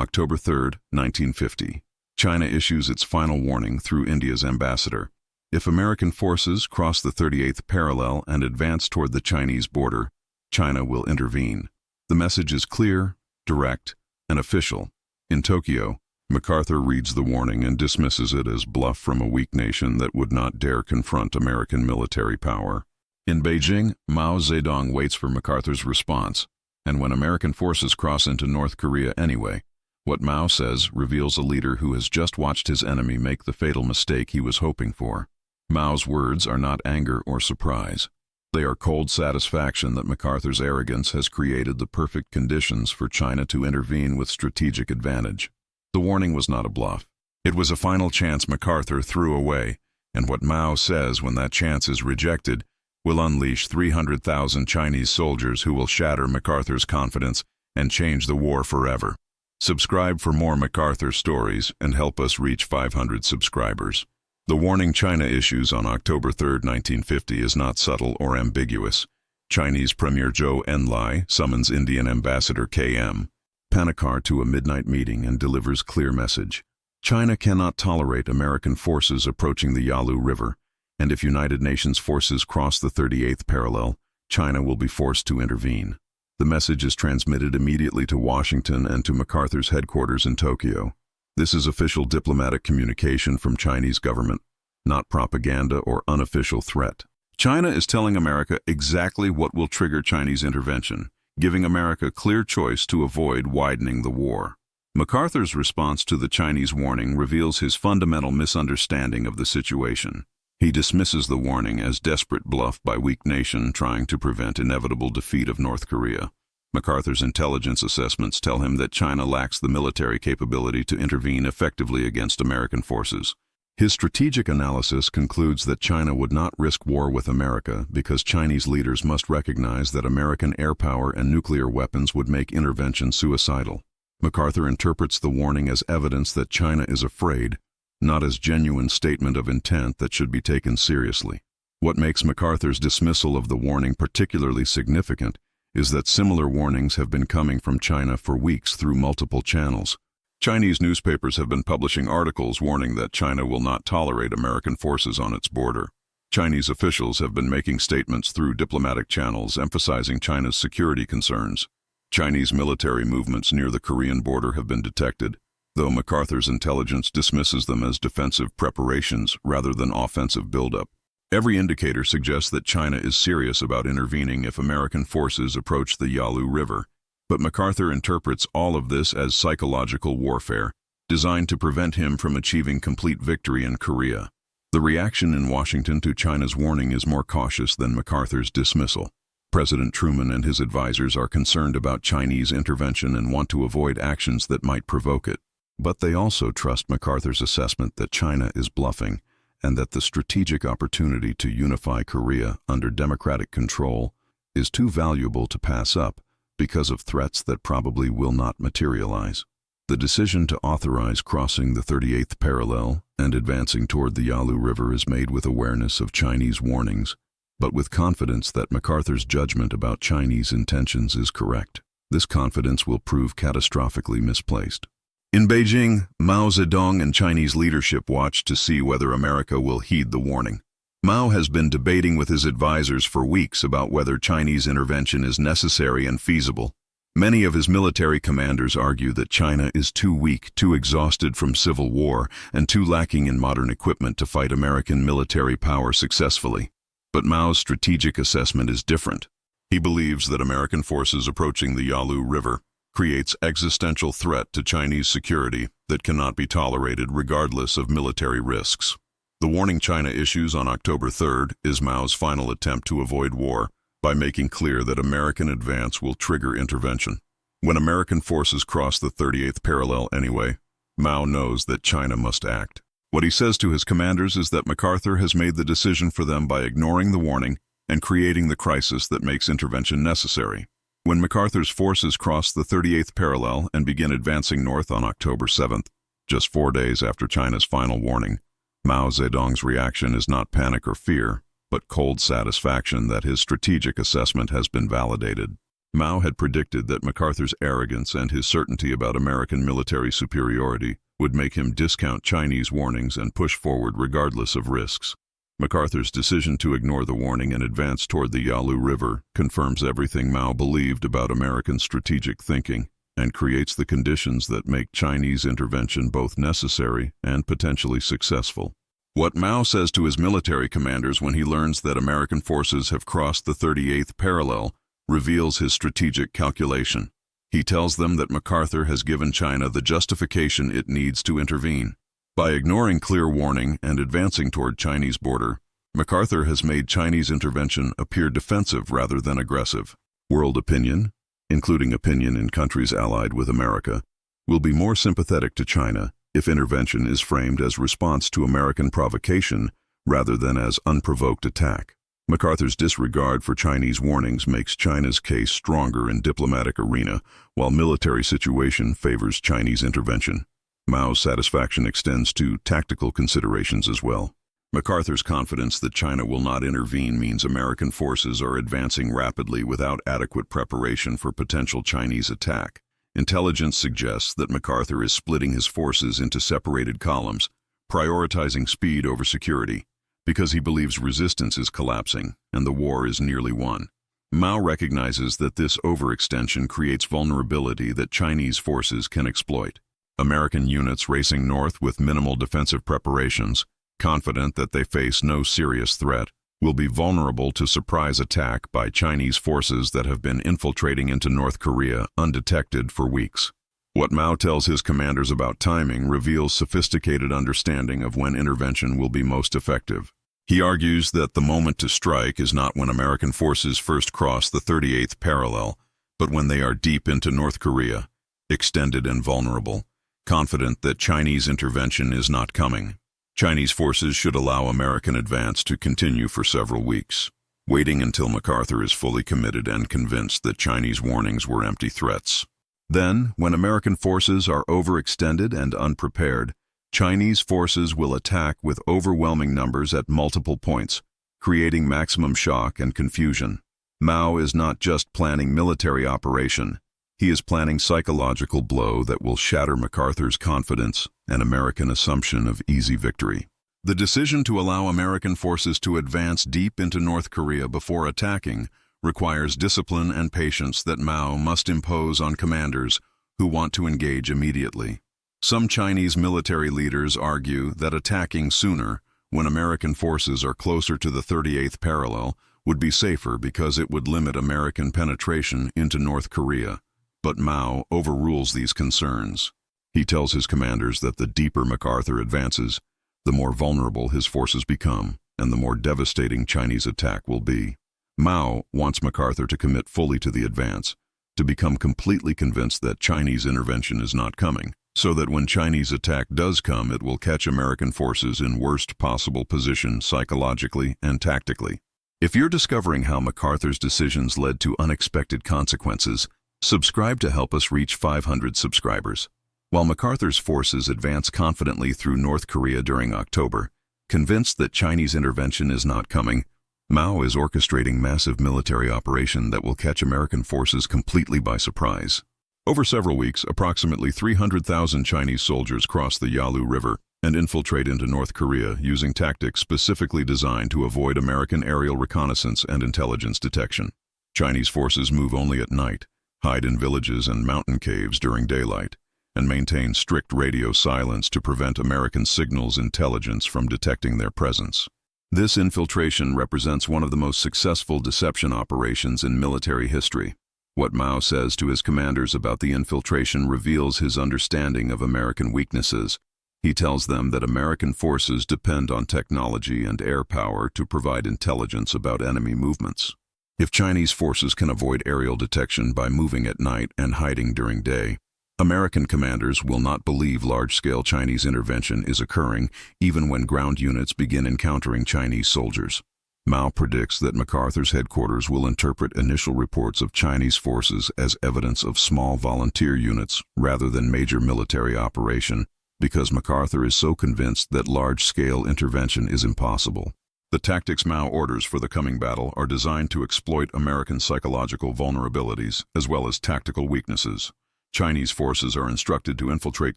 October 3, 1950. China issues its final warning through India's ambassador. If American forces cross the 38th parallel and advance toward the Chinese border, China will intervene. The message is clear, direct, and official. In Tokyo, MacArthur reads the warning and dismisses it as bluff from a weak nation that would not dare confront American military power. In Beijing, Mao Zedong waits for MacArthur's response, and when American forces cross into North Korea anyway, what Mao says reveals a leader who has just watched his enemy make the fatal mistake he was hoping for. Mao's words are not anger or surprise. They are cold satisfaction that MacArthur's arrogance has created the perfect conditions for China to intervene with strategic advantage. The warning was not a bluff. It was a final chance MacArthur threw away, and what Mao says when that chance is rejected will unleash 300,000 Chinese soldiers who will shatter MacArthur's confidence and change the war forever. Subscribe for more MacArthur stories and help us reach 500 subscribers. The warning China issues on October 3, 1950 is not subtle or ambiguous. Chinese Premier Zhou Enlai summons Indian Ambassador K.M. Panikar to a midnight meeting and delivers clear message. China cannot tolerate American forces approaching the Yalu River, and if United Nations forces cross the 38th parallel, China will be forced to intervene. The message is transmitted immediately to Washington and to MacArthur's headquarters in Tokyo. This is official diplomatic communication from Chinese government, not propaganda or unofficial threat. China is telling America exactly what will trigger Chinese intervention, giving America clear choice to avoid widening the war. MacArthur's response to the Chinese warning reveals his fundamental misunderstanding of the situation. He dismisses the warning as desperate bluff by weak nation trying to prevent inevitable defeat of North Korea. MacArthur's intelligence assessments tell him that China lacks the military capability to intervene effectively against American forces. His strategic analysis concludes that China would not risk war with America because Chinese leaders must recognize that American air power and nuclear weapons would make intervention suicidal. MacArthur interprets the warning as evidence that China is afraid, not as genuine statement of intent that should be taken seriously. What makes MacArthur's dismissal of the warning particularly significant is that similar warnings have been coming from China for weeks through multiple channels. Chinese newspapers have been publishing articles warning that China will not tolerate American forces on its border. Chinese officials have been making statements through diplomatic channels emphasizing China's security concerns. Chinese military movements near the Korean border have been detected, though MacArthur's intelligence dismisses them as defensive preparations rather than offensive buildup. Every indicator suggests that China is serious about intervening if American forces approach the Yalu River, but MacArthur interprets all of this as psychological warfare, designed to prevent him from achieving complete victory in Korea. The reaction in Washington to China's warning is more cautious than MacArthur's dismissal. President Truman and his advisors are concerned about Chinese intervention and want to avoid actions that might provoke it. But they also trust MacArthur's assessment that China is bluffing and that the strategic opportunity to unify Korea under democratic control is too valuable to pass up because of threats that probably will not materialize. The decision to authorize crossing the 38th parallel and advancing toward the Yalu River is made with awareness of Chinese warnings, but with confidence that MacArthur's judgment about Chinese intentions is correct. This confidence will prove catastrophically misplaced. In Beijing, Mao Zedong and Chinese leadership watch to see whether America will heed the warning. Mao has been debating with his advisors for weeks about whether Chinese intervention is necessary and feasible. Many of his military commanders argue that China is too weak, too exhausted from civil war, and too lacking in modern equipment to fight American military power successfully. But Mao's strategic assessment is different. He believes that American forces approaching the Yalu River creates existential threat to Chinese security that cannot be tolerated regardless of military risks. The warning China issues on October 3rd is Mao's final attempt to avoid war by making clear that American advance will trigger intervention. When American forces cross the 38th parallel anyway, Mao knows that China must act. What he says to his commanders is that MacArthur has made the decision for them by ignoring the warning and creating the crisis that makes intervention necessary. When MacArthur's forces cross the 38th parallel and begin advancing north on October 7th, just 4 days after China's final warning, Mao Zedong's reaction is not panic or fear, but cold satisfaction that his strategic assessment has been validated. Mao had predicted that MacArthur's arrogance and his certainty about American military superiority would make him discount Chinese warnings and push forward regardless of risks. MacArthur's decision to ignore the warning and advance toward the Yalu River confirms everything Mao believed about American strategic thinking and creates the conditions that make Chinese intervention both necessary and potentially successful. What Mao says to his military commanders when he learns that American forces have crossed the 38th parallel reveals his strategic calculation. He tells them that MacArthur has given China the justification it needs to intervene. By ignoring clear warning and advancing toward Chinese border, MacArthur has made Chinese intervention appear defensive rather than aggressive. World opinion, including opinion in countries allied with America, will be more sympathetic to China if intervention is framed as response to American provocation rather than as unprovoked attack. MacArthur's disregard for Chinese warnings makes China's case stronger in diplomatic arena, while military situation favors Chinese intervention. Mao's satisfaction extends to tactical considerations as well. MacArthur's confidence that China will not intervene means American forces are advancing rapidly without adequate preparation for potential Chinese attack. Intelligence suggests that MacArthur is splitting his forces into separated columns, prioritizing speed over security, because he believes resistance is collapsing and the war is nearly won. Mao recognizes that this overextension creates vulnerability that Chinese forces can exploit. American units racing north with minimal defensive preparations, confident that they face no serious threat, will be vulnerable to surprise attack by Chinese forces that have been infiltrating into North Korea undetected for weeks. What Mao tells his commanders about timing reveals sophisticated understanding of when intervention will be most effective. He argues that the moment to strike is not when American forces first cross the 38th parallel, but when they are deep into North Korea, extended and vulnerable, confident that Chinese intervention is not coming. Chinese forces should allow American advance to continue for several weeks, waiting until MacArthur is fully committed and convinced that Chinese warnings were empty threats. Then, when American forces are overextended and unprepared, Chinese forces will attack with overwhelming numbers at multiple points, creating maximum shock and confusion. Mao is not just planning military operation, he is planning psychological blow that will shatter MacArthur's confidence and American assumption of easy victory. The decision to allow American forces to advance deep into North Korea before attacking requires discipline and patience that Mao must impose on commanders who want to engage immediately. Some Chinese military leaders argue that attacking sooner, when American forces are closer to the 38th parallel, would be safer because it would limit American penetration into North Korea. But Mao overrules these concerns. He tells his commanders that the deeper MacArthur advances, the more vulnerable his forces become, and the more devastating Chinese attack will be. Mao wants MacArthur to commit fully to the advance, to become completely convinced that Chinese intervention is not coming, so that when Chinese attack does come, it will catch American forces in worst possible position psychologically and tactically. If you're discovering how MacArthur's decisions led to unexpected consequences, subscribe to help us reach 500 subscribers. While MacArthur's forces advance confidently through North Korea during October, convinced that Chinese intervention is not coming, Mao is orchestrating massive military operation that will catch American forces completely by surprise. Over several weeks, approximately 300,000 Chinese soldiers cross the Yalu River and infiltrate into North Korea using tactics specifically designed to avoid American aerial reconnaissance and intelligence detection. Chinese forces move only at night, hide in villages and mountain caves during daylight, and maintain strict radio silence to prevent American signals intelligence from detecting their presence. This infiltration represents one of the most successful deception operations in military history. What Mao says to his commanders about the infiltration reveals his understanding of American weaknesses. He tells them that American forces depend on technology and air power to provide intelligence about enemy movements. If Chinese forces can avoid aerial detection by moving at night and hiding during day, American commanders will not believe large-scale Chinese intervention is occurring even when ground units begin encountering Chinese soldiers. Mao predicts that MacArthur's headquarters will interpret initial reports of Chinese forces as evidence of small volunteer units rather than major military operation, because MacArthur is so convinced that large-scale intervention is impossible. The tactics Mao orders for the coming battle are designed to exploit American psychological vulnerabilities as well as tactical weaknesses. Chinese forces are instructed to infiltrate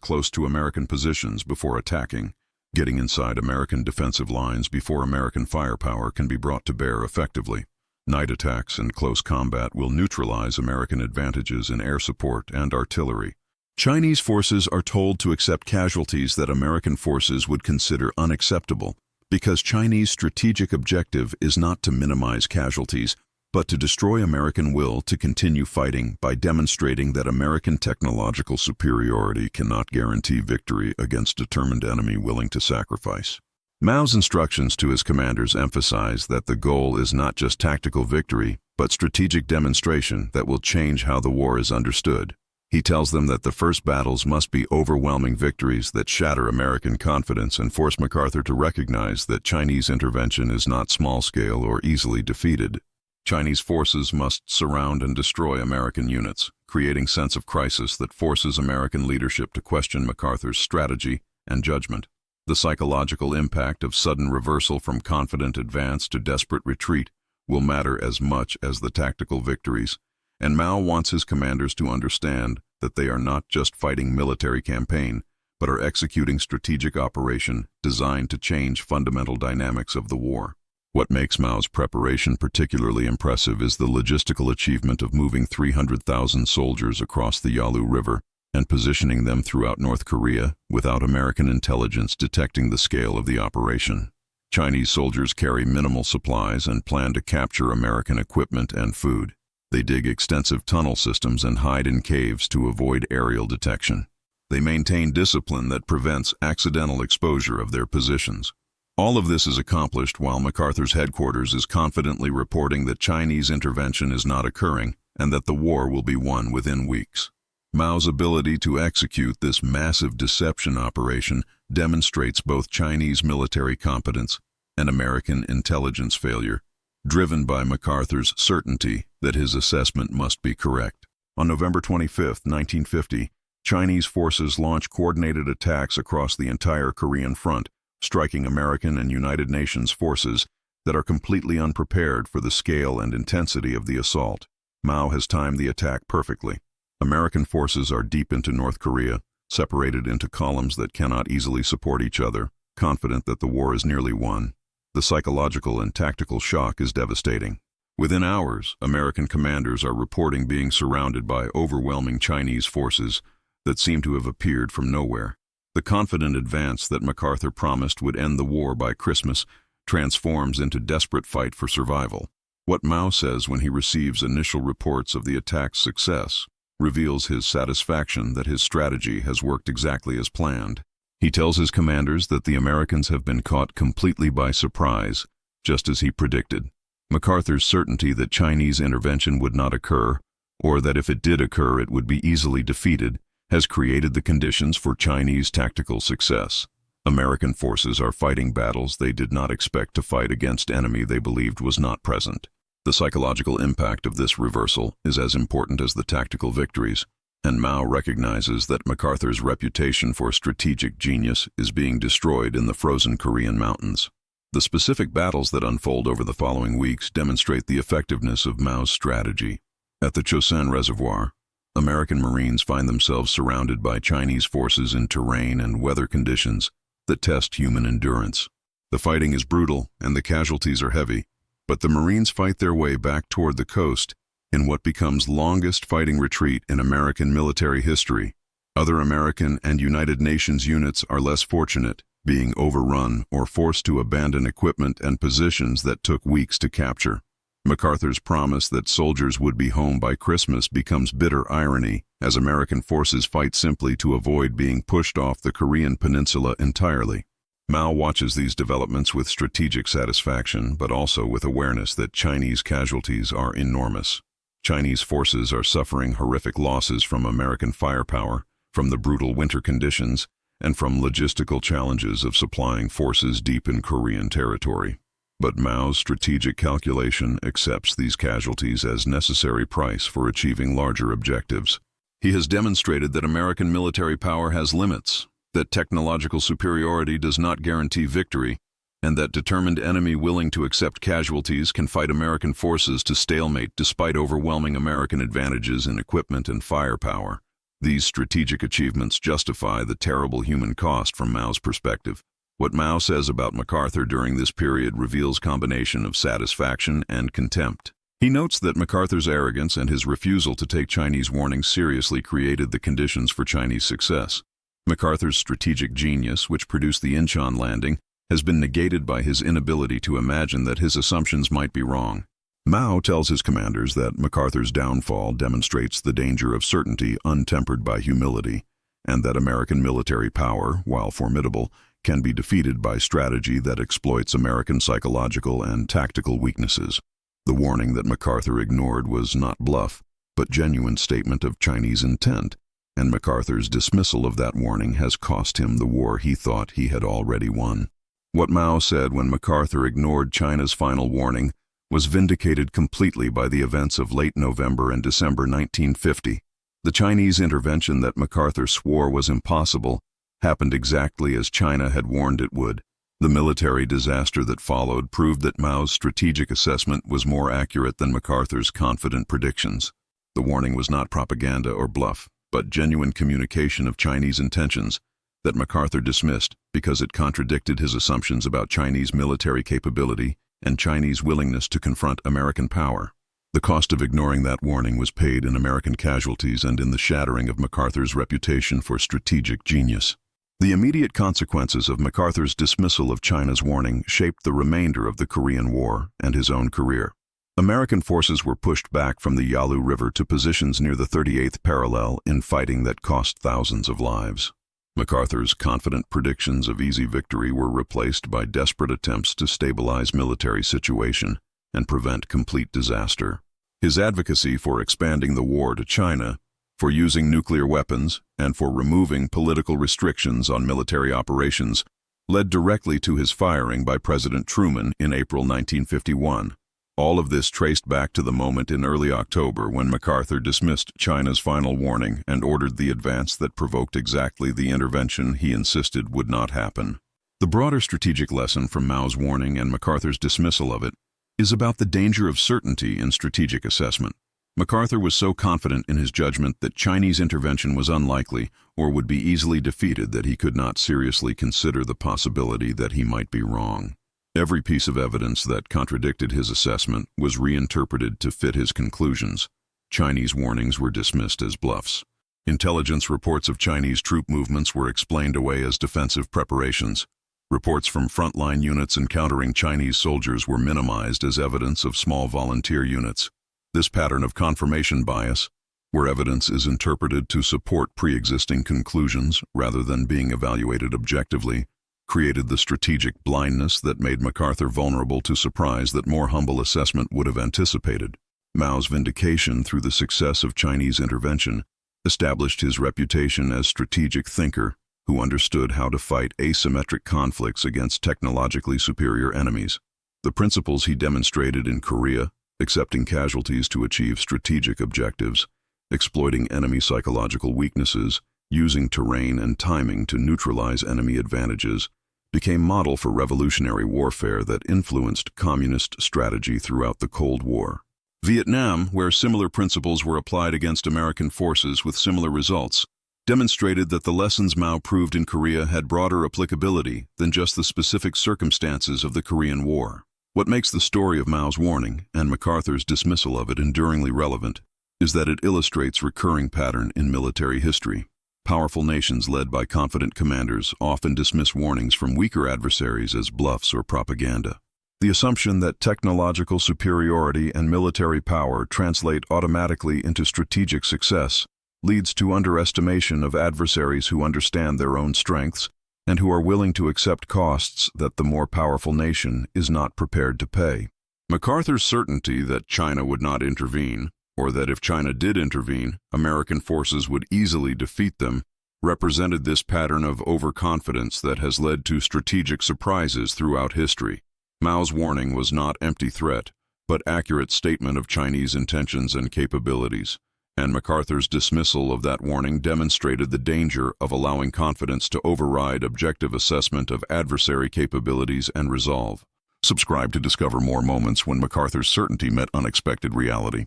close to American positions before attacking, getting inside American defensive lines before American firepower can be brought to bear effectively. Night attacks and close combat will neutralize American advantages in air support and artillery. Chinese forces are told to accept casualties that American forces would consider unacceptable, because Chinese strategic objective is not to minimize casualties, but to destroy American will to continue fighting by demonstrating that American technological superiority cannot guarantee victory against a determined enemy willing to sacrifice. Mao's instructions to his commanders emphasize that the goal is not just tactical victory, but strategic demonstration that will change how the war is understood. He tells them that the first battles must be overwhelming victories that shatter American confidence and force MacArthur to recognize that Chinese intervention is not small-scale or easily defeated. Chinese forces must surround and destroy American units, creating a sense of crisis that forces American leadership to question MacArthur's strategy and judgment. The psychological impact of sudden reversal from confident advance to desperate retreat will matter as much as the tactical victories, and Mao wants his commanders to understand that they are not just fighting military campaign, but are executing strategic operation designed to change fundamental dynamics of the war. What makes Mao's preparation particularly impressive is the logistical achievement of moving 300,000 soldiers across the Yalu River and positioning them throughout North Korea without American intelligence detecting the scale of the operation. Chinese soldiers carry minimal supplies and plan to capture American equipment and food. They dig extensive tunnel systems and hide in caves to avoid aerial detection. They maintain discipline that prevents accidental exposure of their positions. All of this is accomplished while MacArthur's headquarters is confidently reporting that Chinese intervention is not occurring and that the war will be won within weeks. Mao's ability to execute this massive deception operation demonstrates both Chinese military competence and American intelligence failure, driven by MacArthur's certainty that his assessment must be correct. On November 25, 1950, Chinese forces launched coordinated attacks across the entire Korean front, striking American and United Nations forces that are completely unprepared for the scale and intensity of the assault. Mao has timed the attack perfectly. American forces are deep into North Korea, separated into columns that cannot easily support each other, confident that the war is nearly won. The psychological and tactical shock is devastating. Within hours, American commanders are reporting being surrounded by overwhelming Chinese forces that seem to have appeared from nowhere. The confident advance that MacArthur promised would end the war by Christmas transforms into desperate fight for survival. What Mao says when he receives initial reports of the attack's success reveals his satisfaction that his strategy has worked exactly as planned. He tells his commanders that the Americans have been caught completely by surprise, just as he predicted. MacArthur's certainty that Chinese intervention would not occur, or that if it did occur it would be easily defeated, has created the conditions for Chinese tactical success. American forces are fighting battles they did not expect to fight against enemy they believed was not present. The psychological impact of this reversal is as important as the tactical victories, and Mao recognizes that MacArthur's reputation for strategic genius is being destroyed in the frozen Korean mountains. The specific battles that unfold over the following weeks demonstrate the effectiveness of Mao's strategy. At the Chosin Reservoir, American Marines find themselves surrounded by Chinese forces in terrain and weather conditions that test human endurance. The fighting is brutal and the casualties are heavy, but the Marines fight their way back toward the coast in what becomes longest fighting retreat in American military history. Other American and United Nations units are less fortunate, being overrun or forced to abandon equipment and positions that took weeks to capture. MacArthur's promise that soldiers would be home by Christmas becomes bitter irony as American forces fight simply to avoid being pushed off the Korean peninsula entirely. Mao watches these developments with strategic satisfaction, but also with awareness that Chinese casualties are enormous. Chinese forces are suffering horrific losses from American firepower, from the brutal winter conditions, and from logistical challenges of supplying forces deep in Korean territory. But Mao's strategic calculation accepts these casualties as necessary price for achieving larger objectives. He has demonstrated that American military power has limits, that technological superiority does not guarantee victory, and that determined enemy willing to accept casualties can fight American forces to stalemate despite overwhelming American advantages in equipment and firepower. These strategic achievements justify the terrible human cost from Mao's perspective. What Mao says about MacArthur during this period reveals a combination of satisfaction and contempt. He notes that MacArthur's arrogance and his refusal to take Chinese warnings seriously created the conditions for Chinese success. MacArthur's strategic genius, which produced the Incheon landing, has been negated by his inability to imagine that his assumptions might be wrong. Mao tells his commanders that MacArthur's downfall demonstrates the danger of certainty untempered by humility, and that American military power, while formidable, can be defeated by strategy that exploits American psychological and tactical weaknesses. The warning that MacArthur ignored was not bluff, but genuine statement of Chinese intent, and MacArthur's dismissal of that warning has cost him the war he thought he had already won. What Mao said when MacArthur ignored China's final warning was vindicated completely by the events of late November and December 1950. The Chinese intervention that MacArthur swore was impossible happened exactly as China had warned it would. The military disaster that followed proved that Mao's strategic assessment was more accurate than MacArthur's confident predictions. The warning was not propaganda or bluff, but genuine communication of Chinese intentions that MacArthur dismissed because it contradicted his assumptions about Chinese military capability and Chinese willingness to confront American power. The cost of ignoring that warning was paid in American casualties and in the shattering of MacArthur's reputation for strategic genius. The immediate consequences of MacArthur's dismissal of China's warning shaped the remainder of the Korean War and his own career. American forces were pushed back from the Yalu River to positions near the 38th parallel in fighting that cost thousands of lives. MacArthur's confident predictions of easy victory were replaced by desperate attempts to stabilize military situation and prevent complete disaster. His advocacy for expanding the war to China, for using nuclear weapons, and for removing political restrictions on military operations led directly to his firing by President Truman in April 1951. All of this traced back to the moment in early October when MacArthur dismissed China's final warning and ordered the advance that provoked exactly the intervention he insisted would not happen. The broader strategic lesson from Mao's warning and MacArthur's dismissal of it is about the danger of certainty in strategic assessment. MacArthur was so confident in his judgment that Chinese intervention was unlikely or would be easily defeated that he could not seriously consider the possibility that he might be wrong. Every piece of evidence that contradicted his assessment was reinterpreted to fit his conclusions. Chinese warnings were dismissed as bluffs. Intelligence reports of Chinese troop movements were explained away as defensive preparations. Reports from frontline units encountering Chinese soldiers were minimized as evidence of small volunteer units. This pattern of confirmation bias, where evidence is interpreted to support pre-existing conclusions rather than being evaluated objectively, created the strategic blindness that made MacArthur vulnerable to surprise that more humble assessment would have anticipated. Mao's vindication through the success of Chinese intervention established his reputation as strategic thinker who understood how to fight asymmetric conflicts against technologically superior enemies. The principles he demonstrated in Korea, accepting casualties to achieve strategic objectives, exploiting enemy psychological weaknesses, using terrain and timing to neutralize enemy advantages, became model for revolutionary warfare that influenced communist strategy throughout the Cold War. Vietnam, where similar principles were applied against American forces with similar results, demonstrated that the lessons Mao proved in Korea had broader applicability than just the specific circumstances of the Korean War. What makes the story of Mao's warning and MacArthur's dismissal of it enduringly relevant is that it illustrates a recurring pattern in military history. Powerful nations led by confident commanders often dismiss warnings from weaker adversaries as bluffs or propaganda. The assumption that technological superiority and military power translate automatically into strategic success leads to underestimation of adversaries who understand their own strengths and who are willing to accept costs that the more powerful nation is not prepared to pay. MacArthur's certainty that China would not intervene, or that if China did intervene, American forces would easily defeat them, represented this pattern of overconfidence that has led to strategic surprises throughout history. Mao's warning was not empty threat, but accurate statement of Chinese intentions and capabilities. And MacArthur's dismissal of that warning demonstrated the danger of allowing confidence to override objective assessment of adversary capabilities and resolve. Subscribe to discover more moments when MacArthur's certainty met unexpected reality.